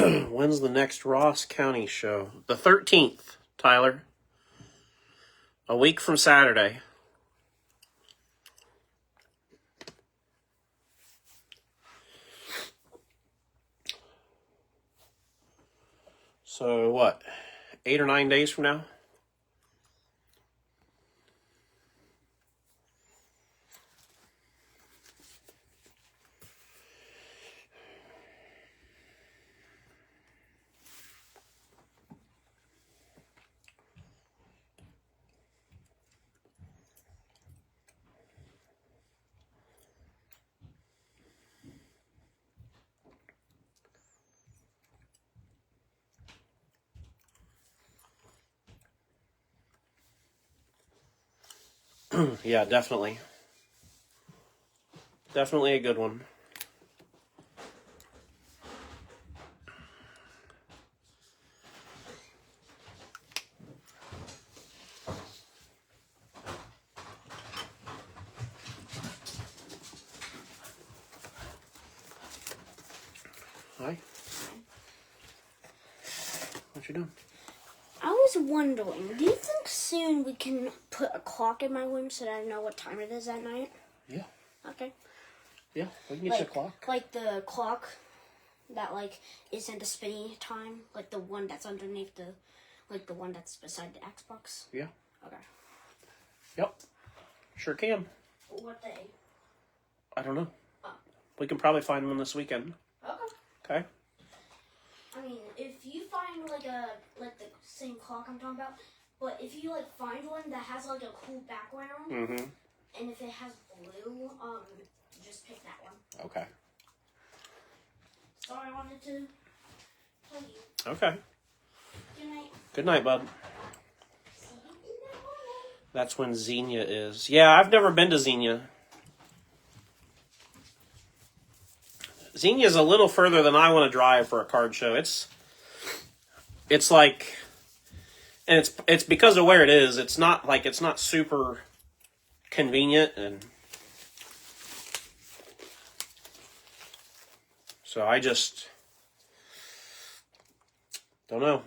When's the next Ross County show? The 13th, Tyler. A week from Saturday. So what? 8 or 9 days from now? Yeah, definitely. Definitely a good one. Hi. What you doing? I was wondering, do you think soon we can put a clock in my room so that I know what time it is at night? Yeah. Okay. Yeah, we can get you a clock. Like the clock that, isn't the spinny time? Like the one that's underneath the one that's beside the Xbox? Yeah. Okay. Yep. Sure can. What day? I don't know. Oh. We can probably find one this weekend. Okay. Okay. I mean, if you find the same clock I'm talking about, but if you find one that has a cool background, and if it has blue, just pick that one. Okay. So I wanted to tell you. Okay. Good night. Good night, bud. See you in the morning. That's when Xenia is. Yeah, I've never been to Xenia. Xenia's a little further than I want to drive for a card show. It's like, and it's because of where it is. It's not super convenient, and so I just don't know.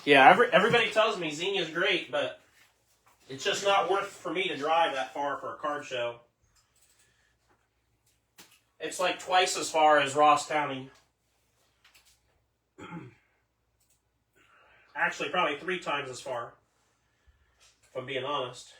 Yeah, everybody tells me Xenia's great, but it's just not worth for me to drive that far for a card show. It's like twice as far as Ross County. Actually, probably 3 times as far, if I'm being honest.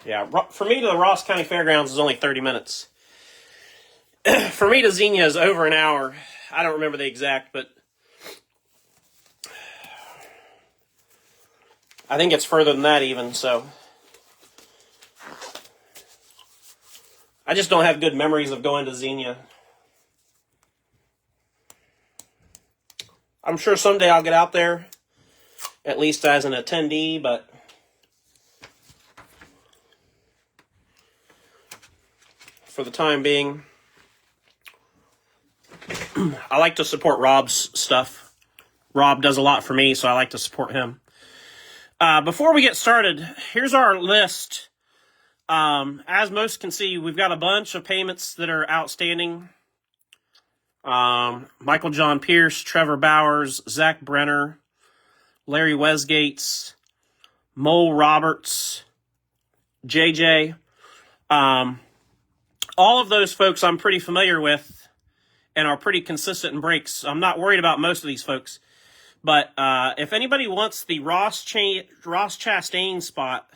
Yeah, for me to the Ross County Fairgrounds is only 30 minutes. For me to Xenia is over an hour. I don't remember the exact, but I think it's further than that even, so. I just don't have good memories of going to Xenia. I'm sure someday I'll get out there, at least as an attendee, but for the time being, I like to support Rob's stuff. Rob does a lot for me, so I like to support him. Before we get started, here's our list. As most can see, we've got a bunch of payments that are outstanding. Michael John Pierce, Trevor Bowers, Zach Brenner, Larry Westgates, Mole Roberts, JJ. All of those folks I'm pretty familiar with, and are pretty consistent in breaks. I'm not worried about most of these folks. But if anybody wants the Ross Chastain spot,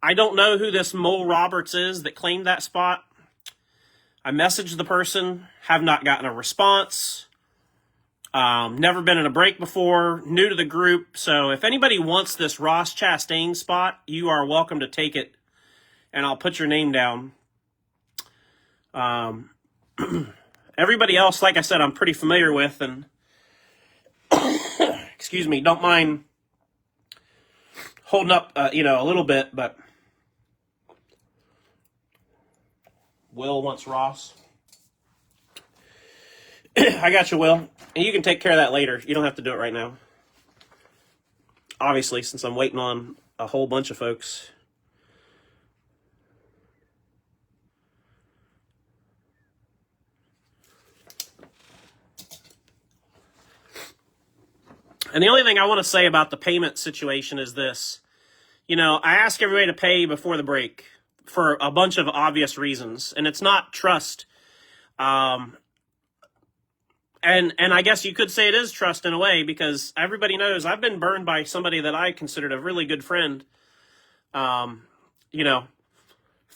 I don't know who this Mole Roberts is that claimed that spot. I messaged the person, have not gotten a response. Never been in a break before, new to the group. So if anybody wants this Ross Chastain spot, you are welcome to take it, and I'll put your name down. Everybody else, like I said, I'm pretty familiar with, and excuse me, don't mind holding up, a little bit, but Will wants Ross. I got you, Will. And you can take care of that later. You don't have to do it right now. Obviously, since I'm waiting on a whole bunch of folks. And the only thing I want to say about the payment situation is this. I ask everybody to pay before the break for a bunch of obvious reasons. And it's not trust. And I guess you could say it is trust in a way, because everybody knows I've been burned by somebody that I considered a really good friend. $5 or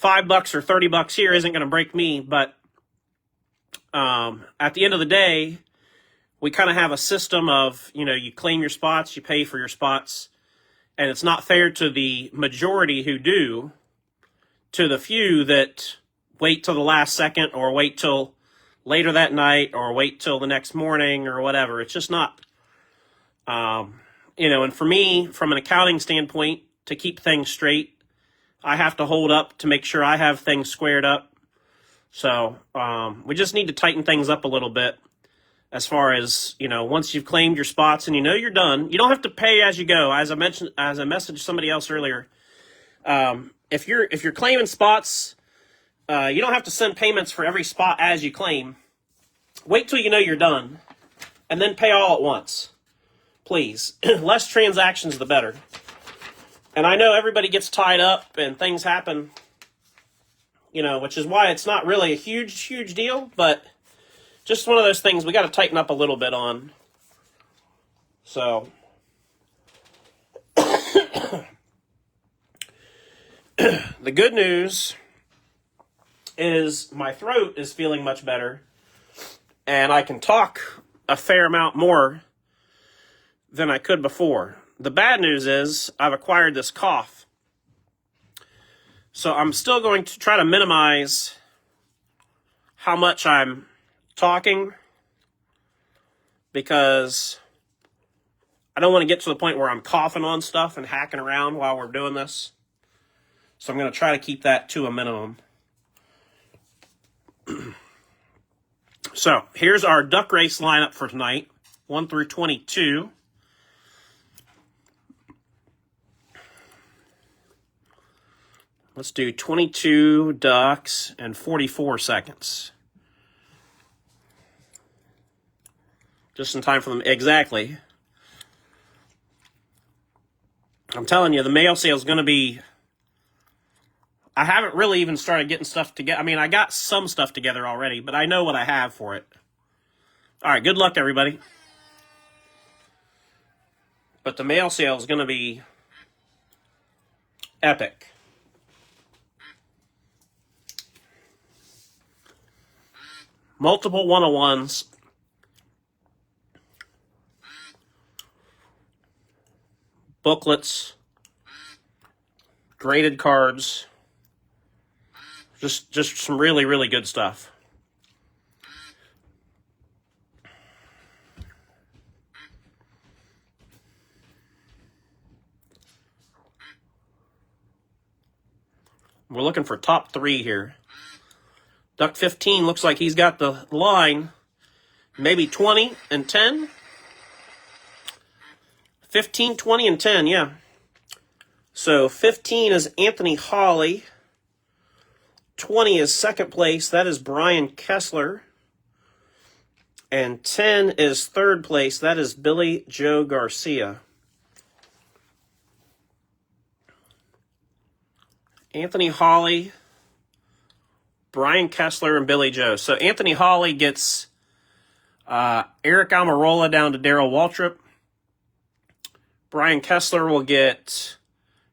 $30 here isn't going to break me, but at the end of the day, we kind of have a system of, you claim your spots, you pay for your spots, and it's not fair to the majority who do, to the few that wait till the last second or wait till later that night or wait till the next morning or whatever. It's just not, and for me, from an accounting standpoint, to keep things straight, I have to hold up to make sure I have things squared up. So we just need to tighten things up a little bit as far as, once you've claimed your spots and you're done, you don't have to pay as you go. As I messaged somebody else earlier, if you're claiming spots, you don't have to send payments for every spot as you claim. Wait till you're done, and then pay all at once. Please. Less transactions, the better. And I know everybody gets tied up and things happen, which is why it's not really a huge deal, but just one of those things we got to tighten up a little bit on. So, the good news is my throat is feeling much better, and I can talk a fair amount more than I could before. The bad news is I've acquired this cough. So I'm still going to try to minimize how much I'm talking, because I don't want to get to the point where I'm coughing on stuff and hacking around while we're doing this. So I'm going to try to keep that to a minimum. So here's our duck race lineup for tonight, 1 through 22. Let's do 22 ducks and 44 seconds. Just in time for them. Exactly. I'm telling you, the mail sale is going to be... I haven't really even started getting stuff together. I mean, I got some stuff together already, but I know what I have for it. All right, good luck, everybody. But the mail sale is going to be epic. Multiple 101s. Booklets. Graded cards. Just some really good stuff. We're looking for top 3 here. Duck 15 looks like he's got the line. Maybe 20 and 10. 15, 20, and 10, yeah. So 15 is Anthony Hawley. 20 is second place. That is Brian Kessler. And 10 is third place. That is Billy Joe Garcia. Anthony Hawley, Brian Kessler and Billy Joe. So Anthony Hawley gets Eric Almirola down to Darrell Waltrip. Brian Kessler will get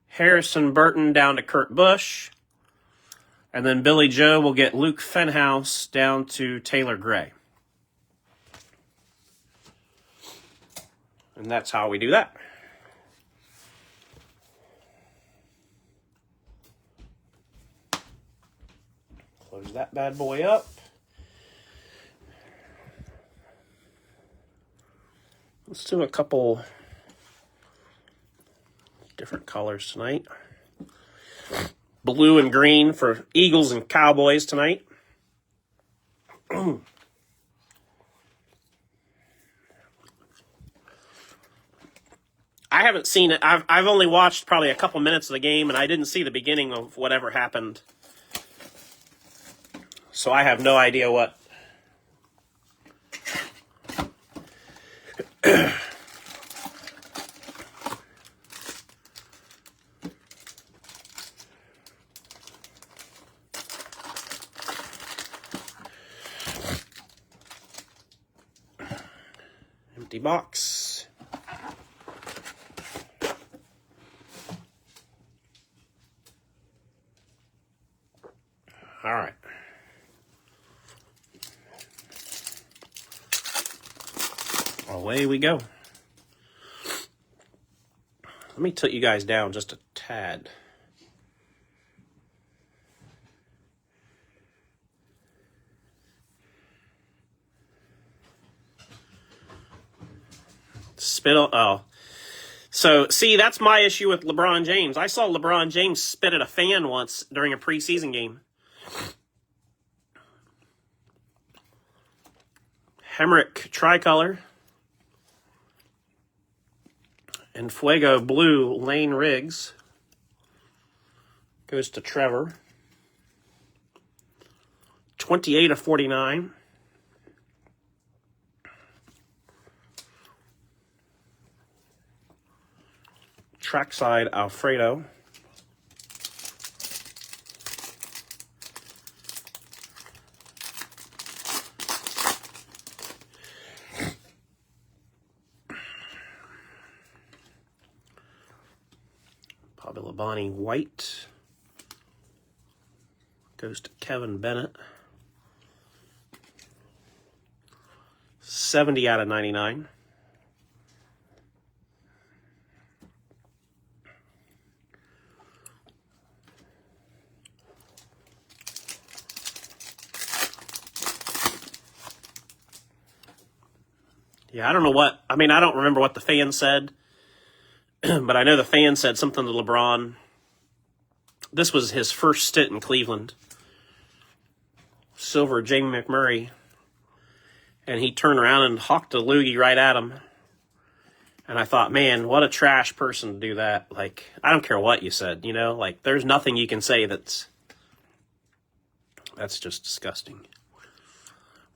Harrison Burton down to Kurt Busch. And then Billy Joe will get Luke Fenhouse down to Taylor Gray. And that's how we do that. Close that bad boy up. Let's do a couple different colors tonight. Blue and green for Eagles and Cowboys tonight. I haven't seen it. I've only watched probably a couple minutes of the game, and I didn't see the beginning of whatever happened. So I have no idea what. Empty box. All right. Away we go. Let me tilt you guys down just a tad. Oh. So, see, that's my issue with LeBron James. I saw LeBron James spit at a fan once during a preseason game. Hemrick tricolor. And Fuego blue Lane Riggs goes to Trevor. 28/49. Trackside Alfredo. Pablo Labonte White goes to Kevin Bennett. 70/99. Yeah, I don't know what, I mean, I don't remember what the fan said, but I know the fan said something to LeBron. This was his first stint in Cleveland. Silver Jamie McMurray. And he turned around and hawked a loogie right at him. And I thought, man, what a trash person to do that. Like, I don't care what you said, you know? Like, there's nothing you can say that's just disgusting.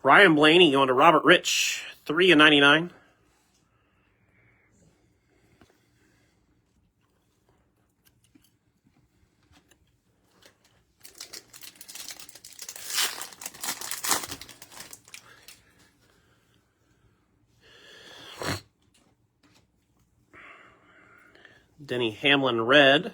Ryan Blaney going to Robert Rich. 3/99. Denny Hamlin red.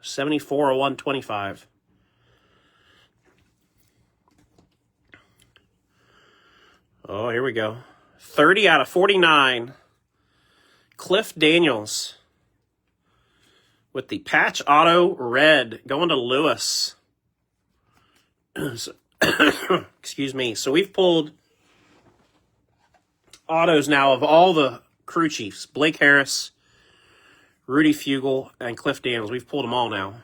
$74/125. Oh, here we go. 30/49. Cliff Daniels with the patch auto red going to Lewis. Excuse me. So we've pulled autos now of all the crew chiefs. Blake Harris, Rudy Fugle, and Cliff Daniels. We've pulled them all now.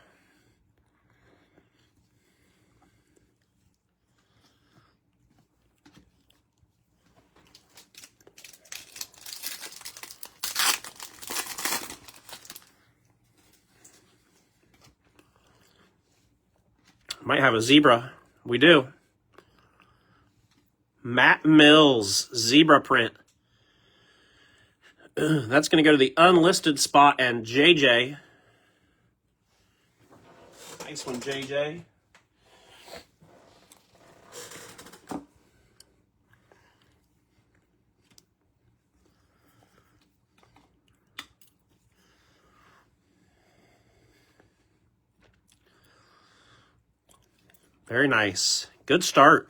Might have a zebra. We do. Matt Mills, zebra print. That's going to go to the unlisted spot and JJ. Nice one, JJ. Very nice. Good start.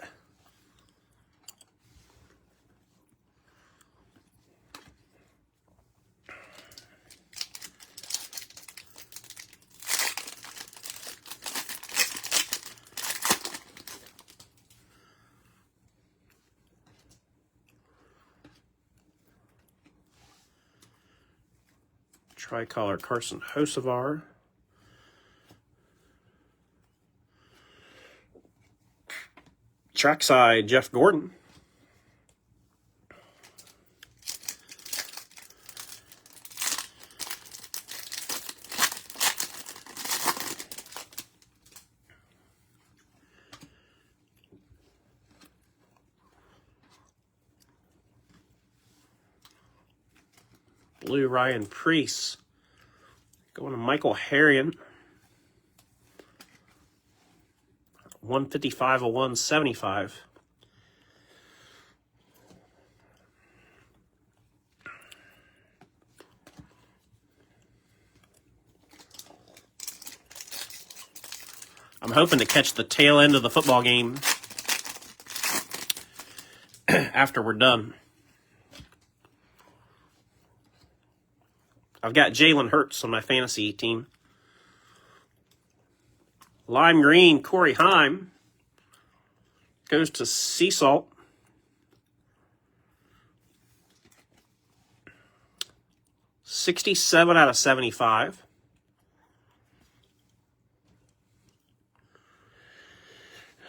Tricolor Carson Hocevar. Trackside Jeff Gordon. Blue Ryan Priest. Going to Michael Harrion. 155 of 175. I'm hoping to catch the tail end of the football game after we're done. I've got Jalen Hurts on my fantasy team. Lime green, Corey Heim. Goes to Sea Salt. $67 out of 75.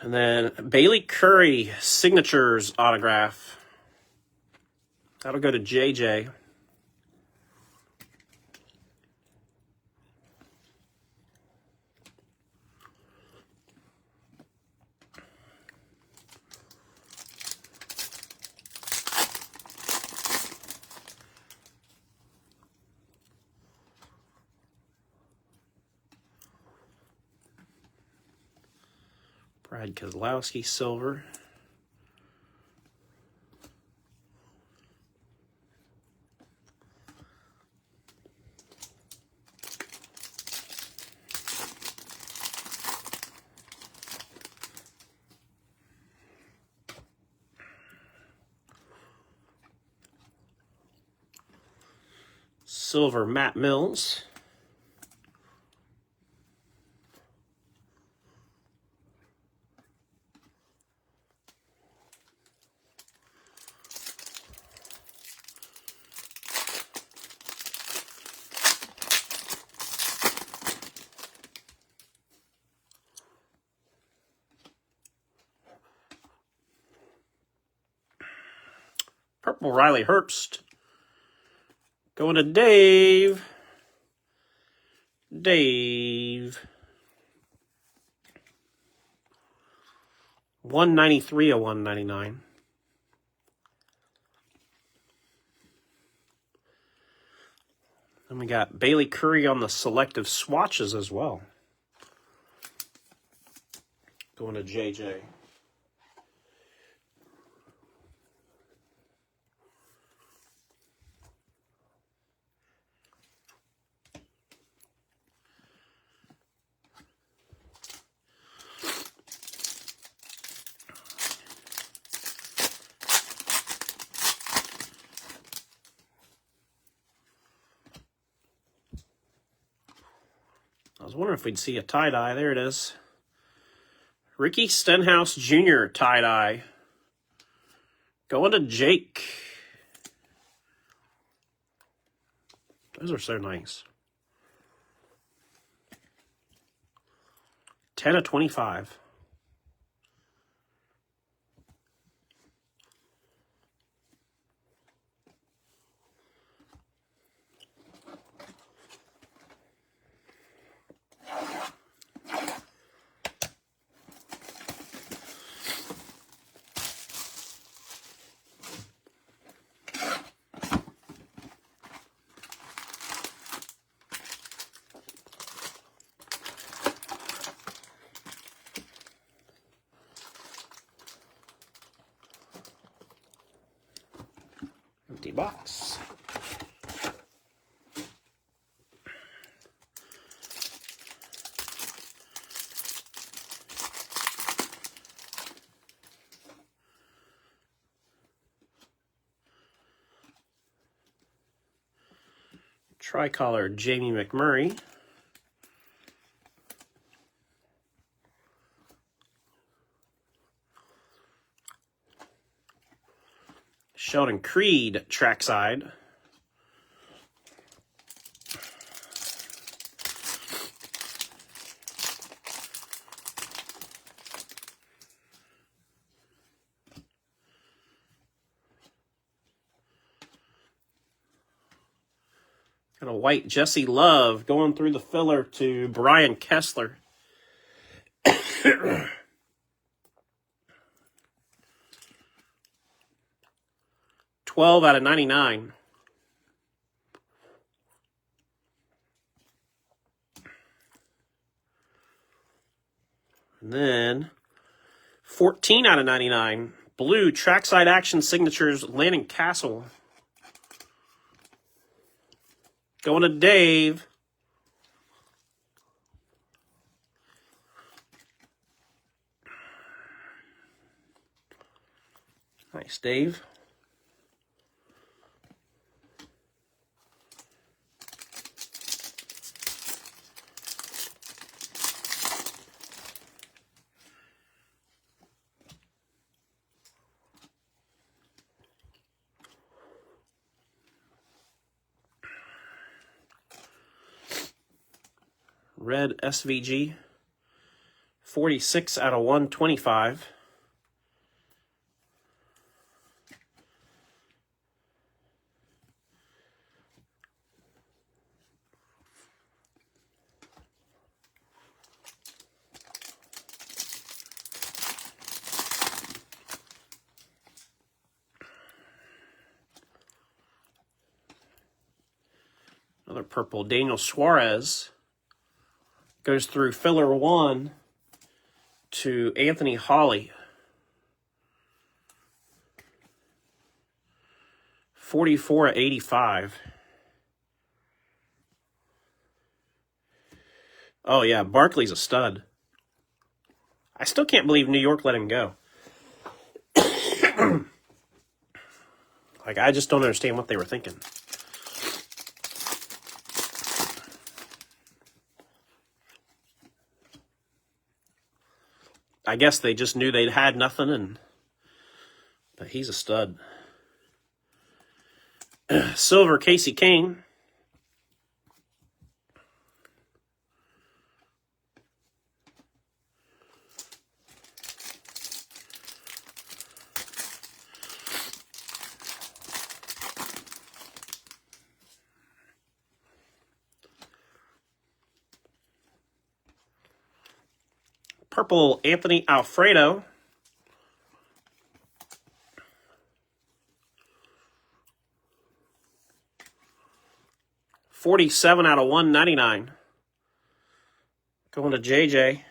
And then Bailey Curry Signatures autograph. That'll go to JJ. Brad Kozlowski, silver. Silver, Matt Mills. Purple Riley Herbst. Going to Dave. Dave. 193 of 199. And we got Bailey Curry on the selective swatches as well. Going to JJ. I was wondering if we'd see a tie-dye. There it is. Ricky Stenhouse Jr. tie-dye. Going to Jake. Those are so nice. 10 of 25. box. Tricolor Jamie McMurray. Sheldon Creed trackside. Got a white Jesse Love going through the filler to Brian Kessler. 12 out of 99. And then 14 out of 99. Blue trackside action signatures Landon Castle. Going to Dave. Nice, Dave. Red SVG. 46 out of 125. Another purple Daniel Suarez. Goes through filler 1 to Anthony Hawley. 44 at 85. Oh, yeah, Barkley's a stud. I still can't believe New York let him go. Like, I just don't understand what they were thinking. I guess they just knew they'd had nothing, but he's a stud. Silver Casey Kane. Purple Anthony Alfredo. $47 out of $199. Going to JJ.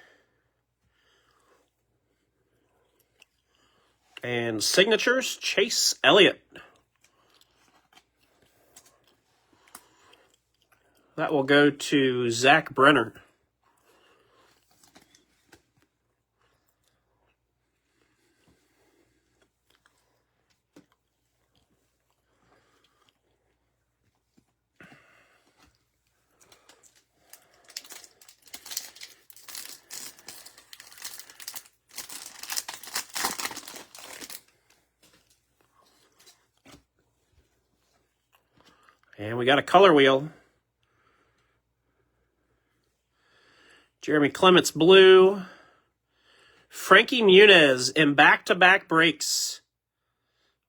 And signatures, Chase Elliott. That will go to Zach Brenner. And we got a color wheel. Jeremy Clements blue. Frankie Muniz in back-to-back breaks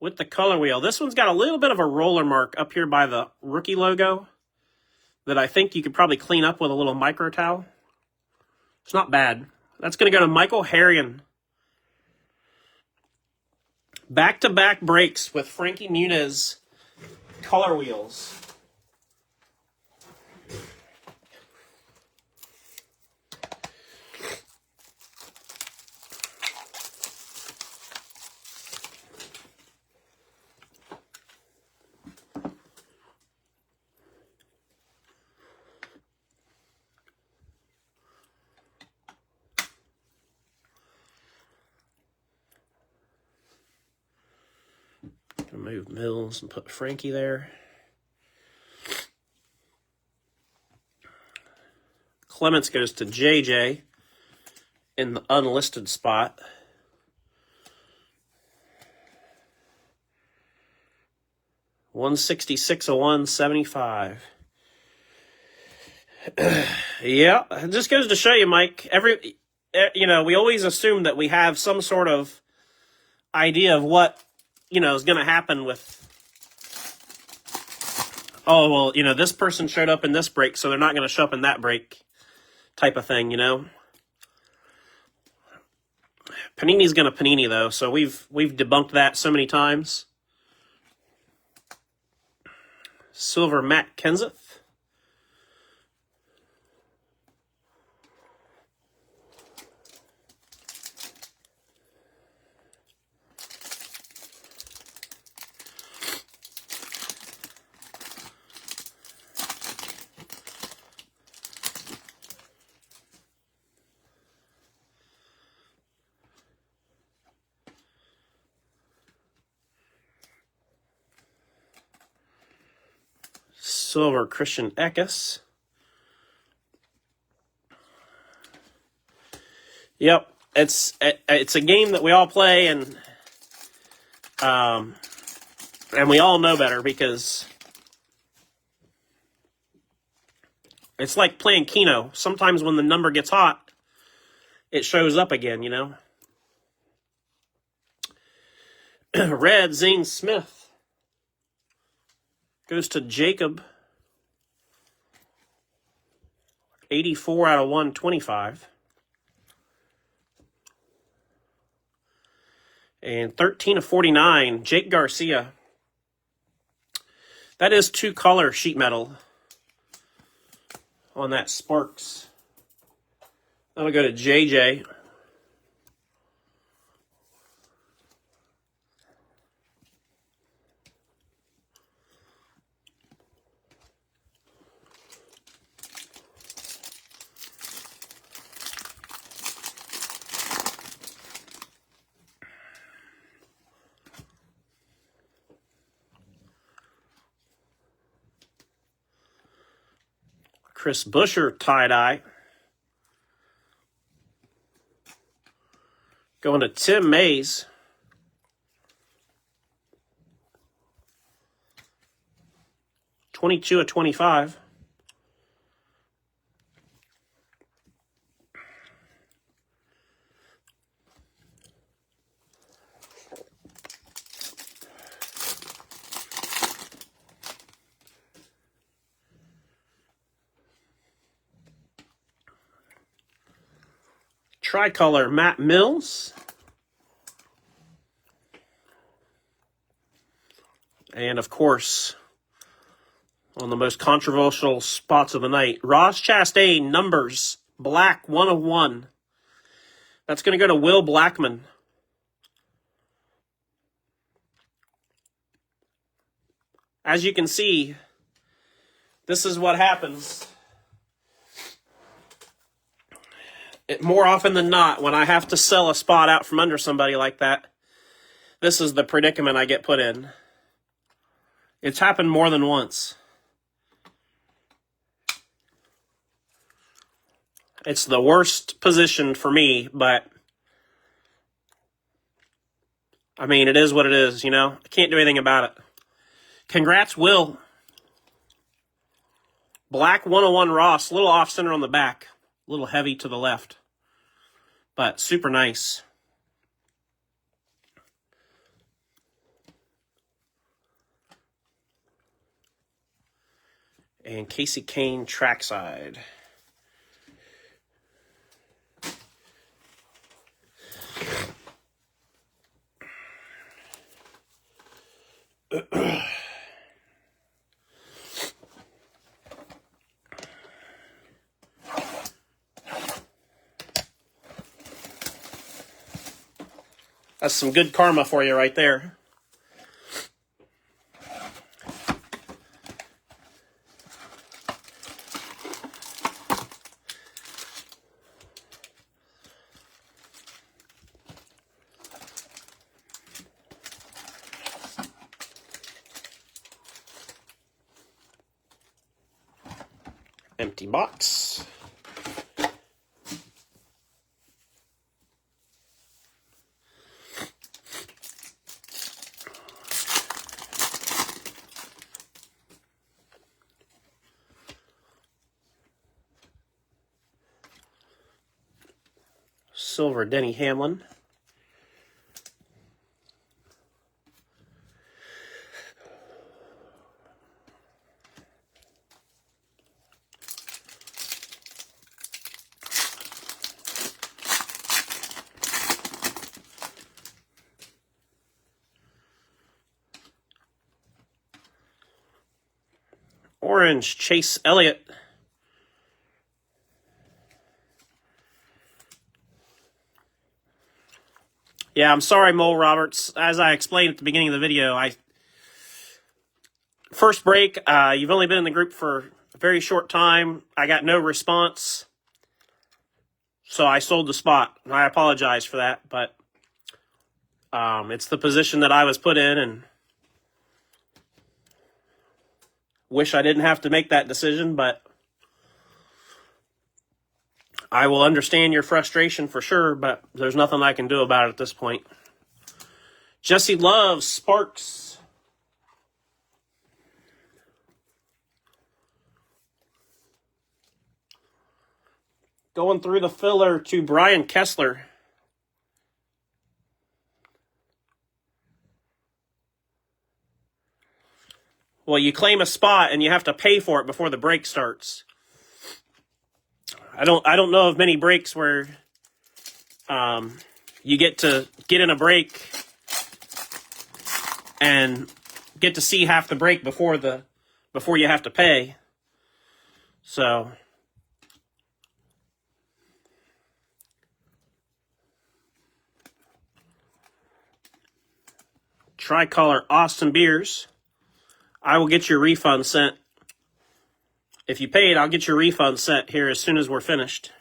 with the color wheel. This one's got a little bit of a roller mark up here by the rookie logo that I think you could probably clean up with a little micro towel. It's not bad. That's going to go to Michael Harrigan. Back-to-back breaks with Frankie Muniz color wheels. move Mills and put Frankie there. Clements goes to JJ in the unlisted spot. $166-175. Yeah, it just goes to show you, Mike. We always assume that we have some sort of idea of what, is going to happen with. Oh, well, this person showed up in this break, so they're not going to show up in that break, type of thing, Panini's going to Panini, though, so we've debunked that so many times. Silver Matt Kenseth. Silver Christian Eckes. Yep, it's a game that we all play, and we all know better because it's like playing Keno. Sometimes when the number gets hot, it shows up again, Red Zane Smith goes to Jacob. 84/125. And 13/49, Jake Garcia. That is 2-color sheet metal on that Sparks. That'll go to JJ. Chris Buescher tie-dye. Going to Tim Mays. $22/25. Tricolor Matt Mills. And of course, one of the most controversial spots of the night, Ross Chastain, numbers, black 1/1. That's going to go to Will Blackman. As you can see, this is what happens. More often than not, when I have to sell a spot out from under somebody like that, this is the predicament I get put in. It's happened more than once. It's the worst position for me, but I mean, it is what it is, I can't do anything about it. Congrats, Will. Black 101 Ross, a little off center on the back, a little heavy to the left, but super nice. And Casey Kane trackside. That's some good karma for you right there. Empty box. Silver Denny Hamlin. Orange Chase Elliott. Yeah, I'm sorry, Mole Roberts. As I explained at the beginning of the video, first break, you've only been in the group for a very short time. I got no response, so I sold the spot. I apologize for that, but it's the position that I was put in, and wish I didn't have to make that decision, but I will understand your frustration for sure, but there's nothing I can do about it at this point. Jesse Love, Sparks. Going through the filler to Brian Kessler. Well, you claim a spot and you have to pay for it before the break starts. I don't know of many breaks where you get to get in a break and get to see half the break before you have to pay. So Tricolor Austin Beers. I will get your refund sent. If you paid, I'll get your refund sent here as soon as we're finished.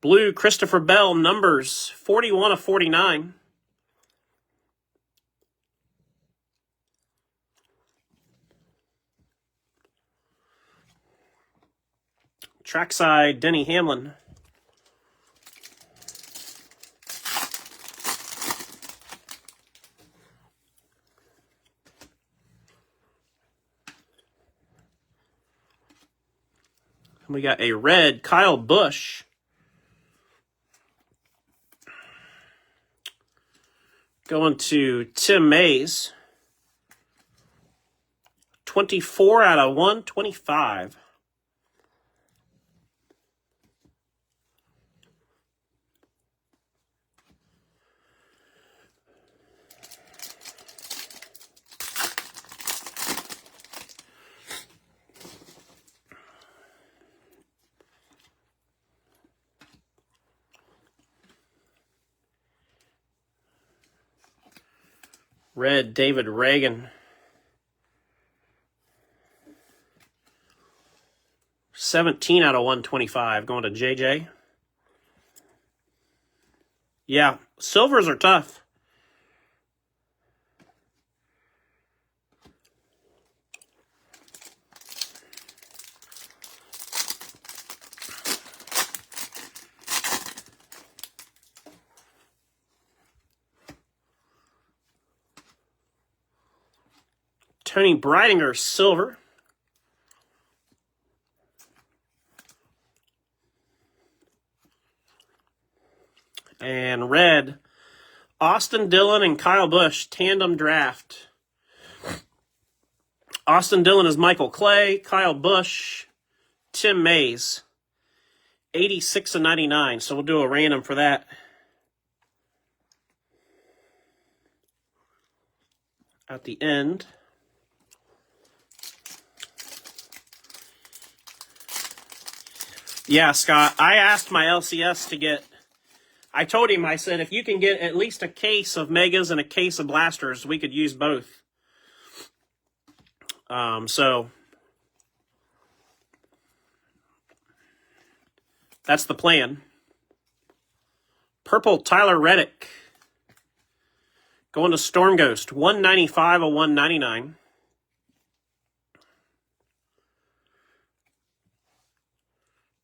Blue Christopher Bell, numbers 41/49. Trackside Denny Hamlin. We got a red Kyle Busch. Going to Tim Mays. 24/125. Red David Reagan. 17/125 going to JJ. Yeah, silvers are tough. Tony Breidinger, silver. And red, Austin Dillon and Kyle Busch, tandem draft. Austin Dillon is Michael Clay, Kyle Busch, Tim Mays. 86/99, so we'll do a random for that. At the end. Yeah, Scott, I asked my LCS to get, I told him, I said, if you can get at least a case of Megas and a case of Blasters, we could use both. So that's the plan. Purple Tyler Reddick. Going to Storm Ghost, 195 of 199.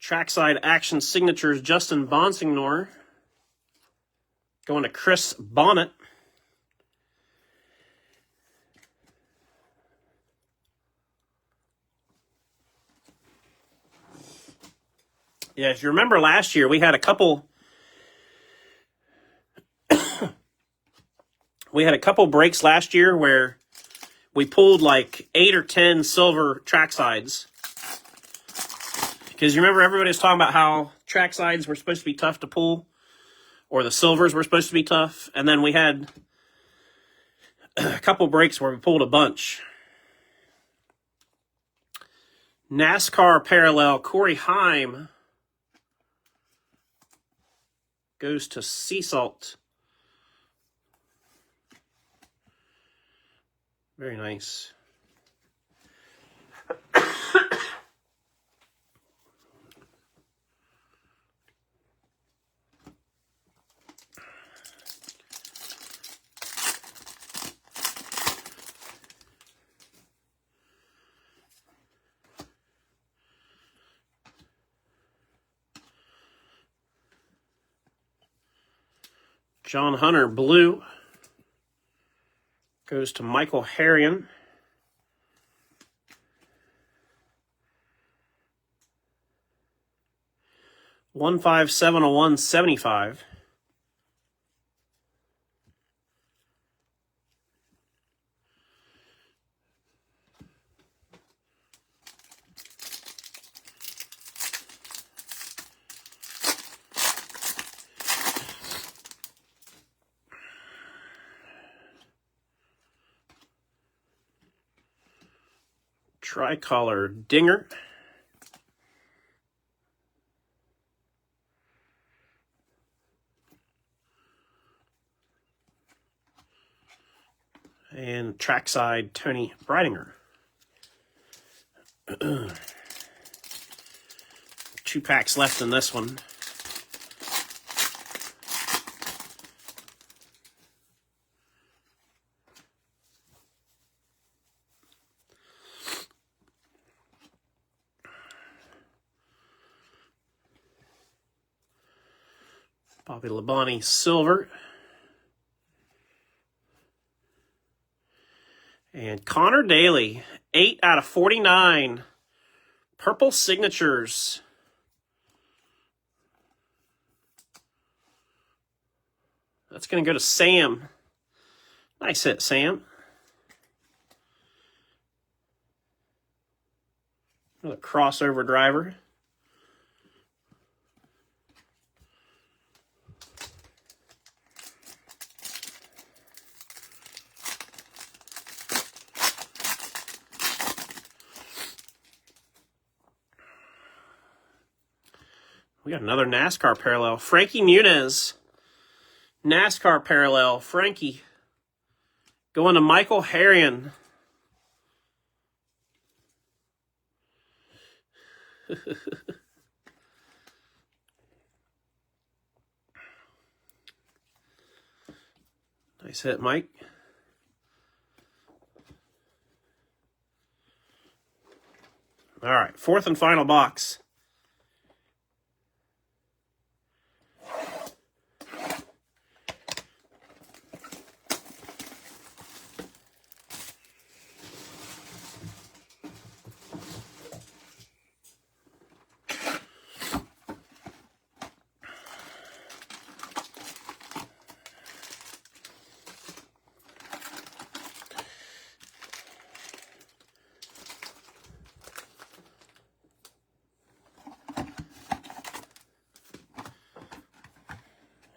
Trackside Action Signatures, Justin Bonsignor. Going to Chris Bonnet. Yeah, if you remember last year, we had a couple breaks last year where we pulled like 8 or 10 silver tracksides. Because you remember everybody was talking about how tracksides were supposed to be tough to pull, or the silvers were supposed to be tough, and then we had a couple breaks where we pulled a bunch. NASCAR parallel, Corey Heim goes to Sea Salt. Very nice. John Hunter, blue, goes to Michael Harrion. $157 of 175. Tricolor Dinger. And trackside Tony Breidinger. 2 packs left in this one. Bobby Labonte, silver. And Connor Daly, 8 out of 49. Purple signatures. That's going to go to Sam. Nice hit, Sam. Another crossover driver. We got another NASCAR parallel. Frankie Muniz. NASCAR parallel. Frankie. Going to Michael Harrion. Nice hit, Mike. All right, 4th and final box.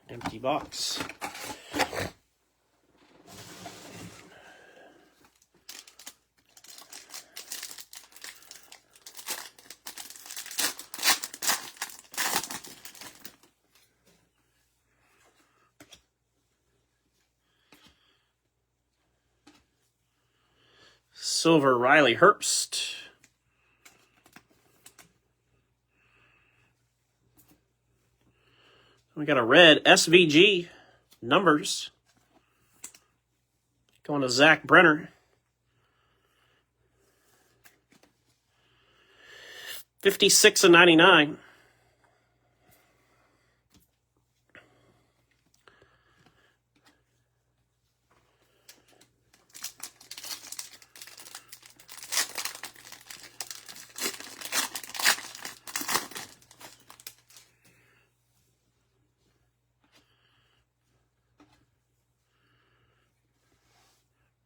Empty box. Silver Riley Herbst. We got a red SVG numbers. Going to Zach Brenner. 56/99.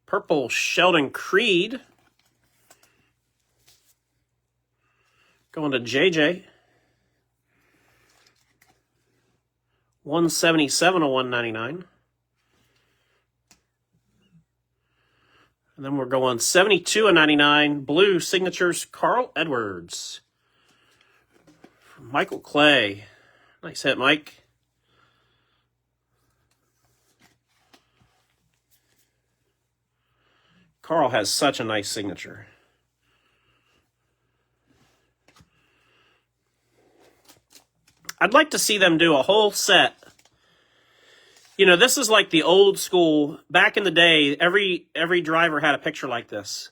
Purple Sheldon Creed. Going to JJ. 177/199. And then we're going 72/99. Blue signatures, Carl Edwards. From Michael Clay. Nice hit, Mike. Carl has such a nice signature. I'd like to see them do a whole set. You know, this is like the old school. Back in the day, every driver had a picture like this.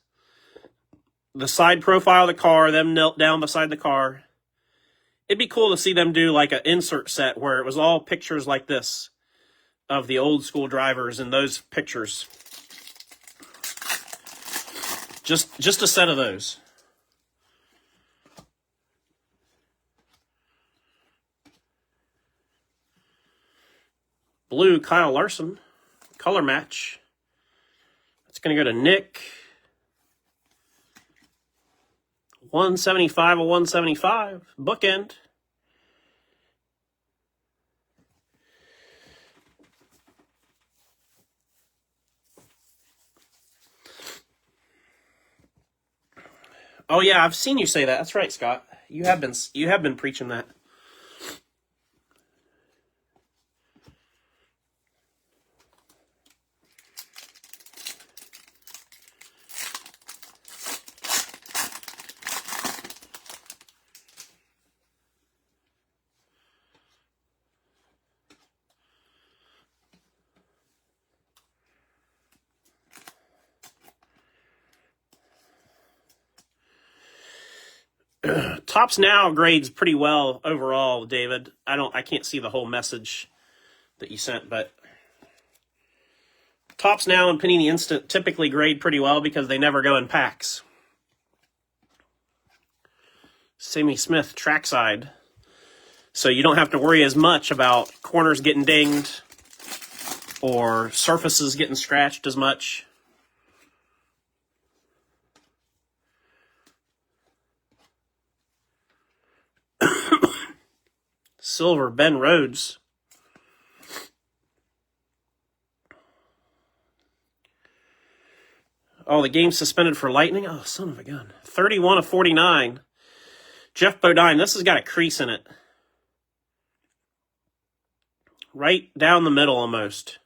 The side profile of the car, them knelt down beside the car. It'd be cool to see them do like an insert set where it was all pictures like this of the old school drivers and those pictures. Just a set of those. Blue Kyle Larson. Color match. It's going to go to Nick. 175/175. Bookend. Oh yeah, I've seen you say that. That's right, Scott. You have been preaching that. Tops Now grades pretty well overall, David. I can't see the whole message that you sent, but Tops Now and Panini Instant typically grade pretty well because they never go in packs. Sammy Smith trackside. So you don't have to worry as much about corners getting dinged or surfaces getting scratched as much. Silver, Ben Rhodes. Oh, the game's suspended for lightning? Oh, son of a gun. 31/49. Jeff Bodine. This has got a crease in it. Right down the middle almost.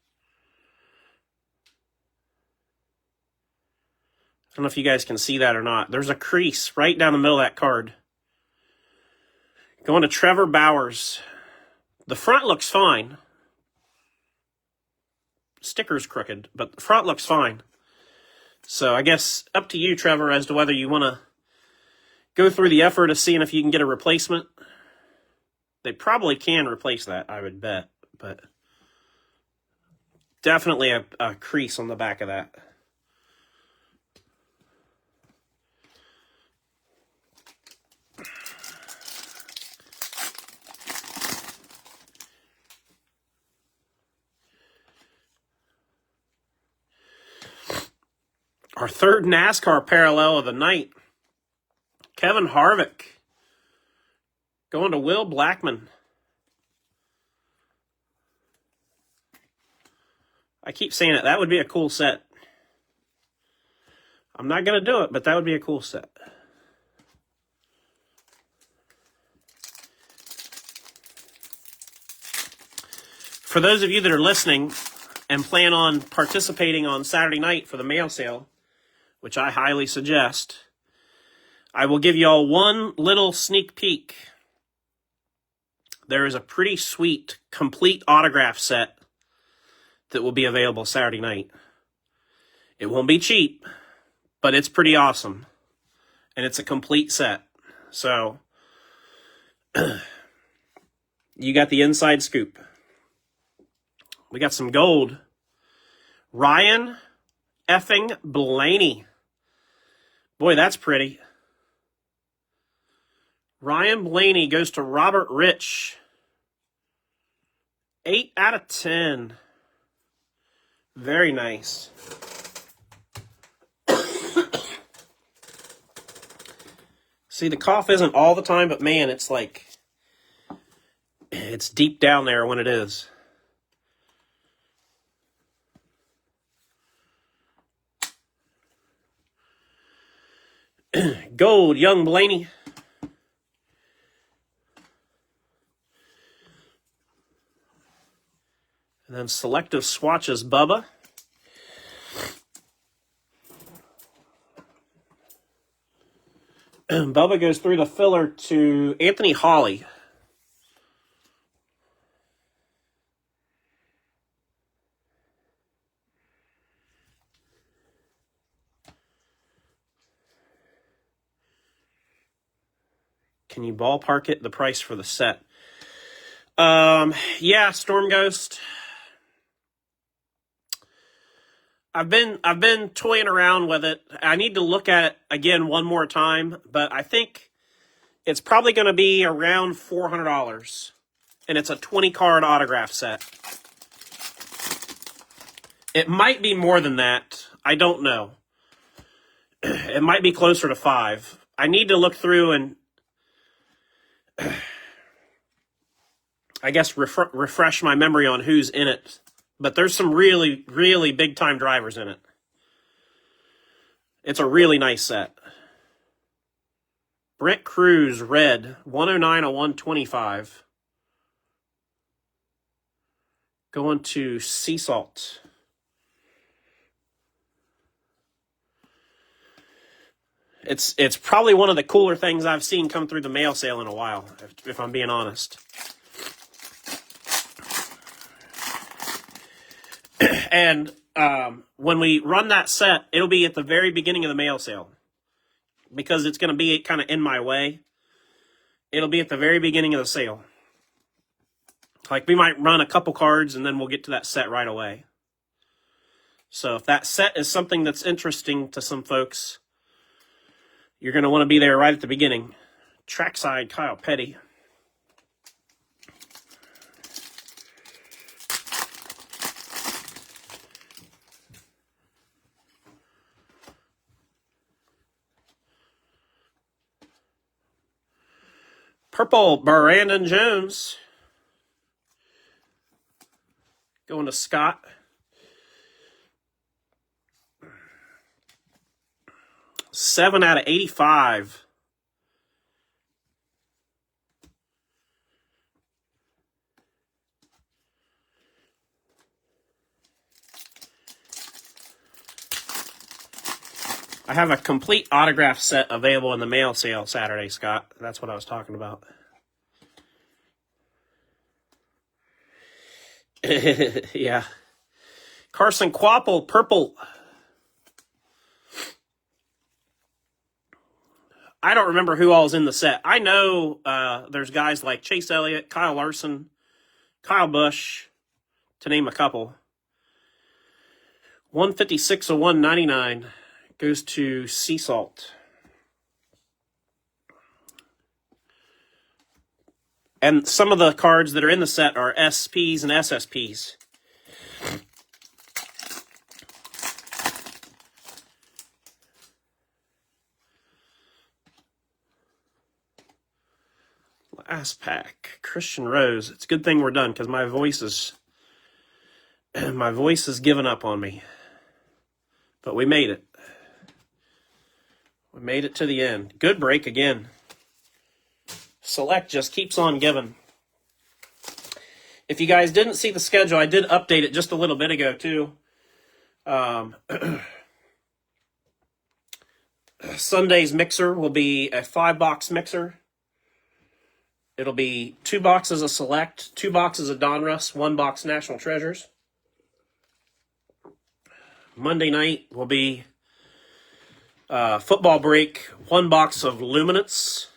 I don't know if you guys can see that or not. There's a crease right down the middle of that card. Going to Trevor Bowers. The front looks fine. Sticker's crooked, but the front looks fine. So I guess up to you, Trevor, as to whether you want to go through the effort of seeing if you can get a replacement. They probably can replace that, I would bet. But definitely a crease on the back of that. Our third NASCAR parallel of the night. Kevin Harvick. Going to Will Blackman. I keep saying it. That would be a cool set. I'm not going to do it, but that would be a cool set. For those of you that are listening and plan on participating on Saturday night for the mail sale, which I highly suggest, I will give you all one little sneak peek. There is a pretty sweet, complete autograph set that will be available Saturday night. It won't be cheap, but it's pretty awesome. And it's a complete set. So, you got the inside scoop. We got some gold. Ryan effing Blaney. Boy, that's pretty. Ryan Blaney goes to Robert Rich. 8 out of 10. Very nice. See, the cough isn't all the time, but man, it's like, it's deep down there when it is. Gold, young Blaney. And then selective swatches, Bubba. Bubba goes through the filler to Anthony Hawley. Can you ballpark it? The price for the set? Yeah, Storm Ghost. I've been toying around with it. I need to look at it again one more time, but I think it's probably going to be around $400, and it's a 20-card autograph set. It might be more than that. I don't know. It might be closer to $5. I need to look through and I guess refresh my memory on who's in it. But there's some really, really big-time drivers in it. It's a really nice set. Brent Cruz, red, 109 of 125. Going to Sea Salt. It's probably one of the cooler things I've seen come through the mail sale in a while, if I'm being honest. And when we run that set, it'll be at the very beginning of the mail sale. Because it's going to be kind of in my way. It'll be at the very beginning of the sale. Like, we might run a couple cards, and then we'll get to that set right away. So if that set is something that's interesting to some folks, you're going to want to be there right at the beginning. Trackside Kyle Petty. Purple, Brandon Jones. Going to Scott. Seven out of 85. I have a complete autograph set available in the mail sale Saturday, Scott. That's what I was talking about. Yeah. Carson Quapple, purple. I don't remember who all is in the set. I know there's guys like Chase Elliott, Kyle Larson, Kyle Busch, to name a couple. 156 of 199 goes to Sea Salt. And some of the cards that are in the set are SPs and SSPs. Last pack, Christian Rose. It's a good thing we're done because my voice is giving up on me. But we made it. We made it to the end. Good break again. Select just keeps on giving. If you guys didn't see the schedule, I did update it just a little bit ago too. Sunday's mixer will be a 5-box mixer. It'll be 2 boxes of Select, 2 boxes of Donruss, 1 box National Treasures. Monday night will be football break. 1 box of Luminance.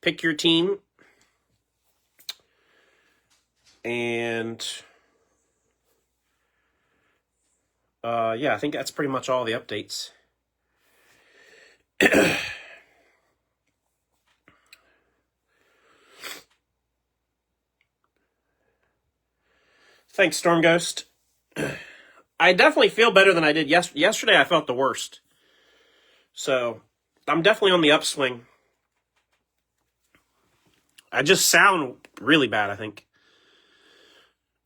Pick your team. And yeah, I think that's pretty much all the updates. Thanks, Storm Ghost. I definitely feel better than I did yesterday. I felt the worst. So I'm definitely on the upswing. I just sound really bad, I think.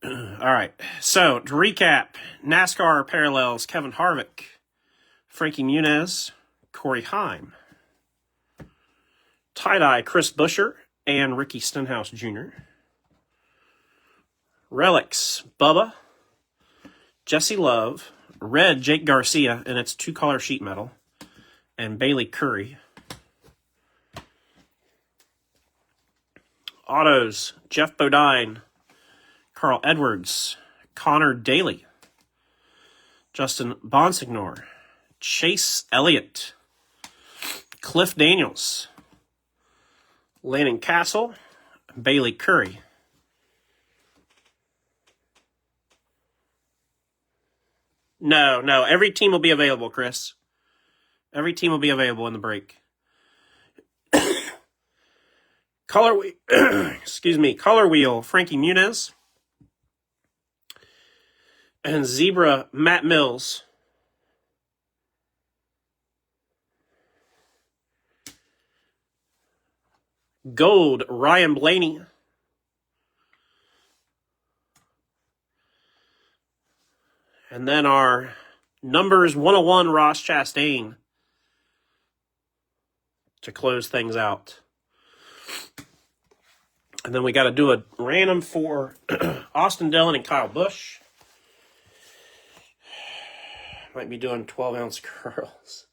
All right. So to recap, NASCAR parallels Kevin Harvick, Frankie Muniz, Corey Heim, tie-dye Chris Buescher, and Ricky Stenhouse Jr. Relics, Bubba, Jesse Love, red Jake Garcia, and it's 2-color sheet metal, and Bailey Curry. Autos, Jeff Bodine, Carl Edwards, Connor Daly, Justin Bonsignor, Chase Elliott, Cliff Daniels, Landon Castle, Bailey Curry. No, every team will be available, Chris. Every team will be available in the break. Color wheel, Frankie Muniz. And zebra, Matt Mills. Gold, Ryan Blaney. And then our numbers 101, Ross Chastain, to close things out. And then we got to do a random for Austin Dillon and Kyle Busch. Might be doing 12-ounce curls.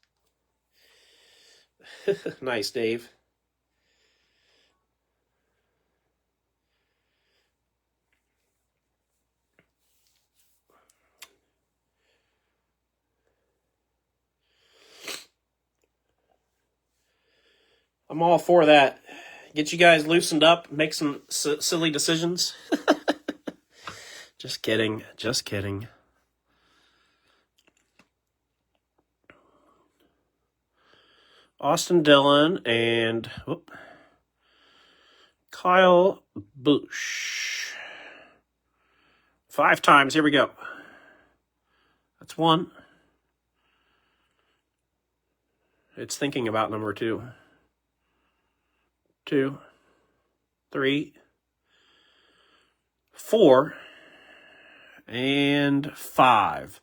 Nice, Dave. I'm all for that. Get you guys loosened up, make some silly decisions. Just kidding. Just kidding. Austin Dillon and Kyle Busch. 5 times. Here we go. That's 1. It's thinking about number 2. 2, 3, 4, and 5.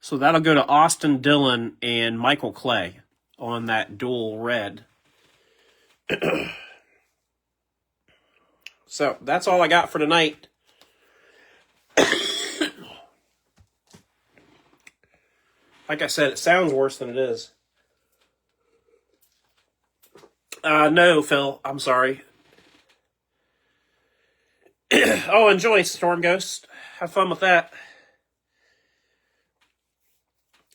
So that'll go to Austin Dillon and Michael Clay on that dual red. So that's all I got for tonight. Like I said, it sounds worse than it is. No, Phil. I'm sorry. Oh, enjoy, Storm Ghost. Have fun with that.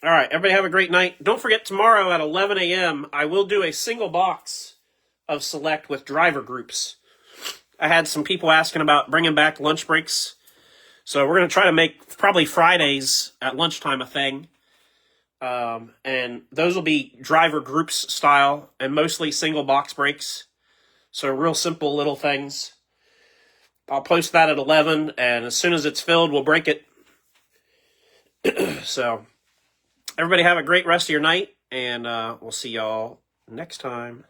All right, everybody have a great night. Don't forget, tomorrow at 11 a.m., I will do a single box of Select with driver groups. I had some people asking about bringing back lunch breaks. So we're going to try to make probably Fridays at lunchtime a thing. And those will be driver groups style and mostly single box breaks. So real simple little things. I'll post that at 11, and as soon as it's filled, we'll break it. So everybody have a great rest of your night, and we'll see y'all next time.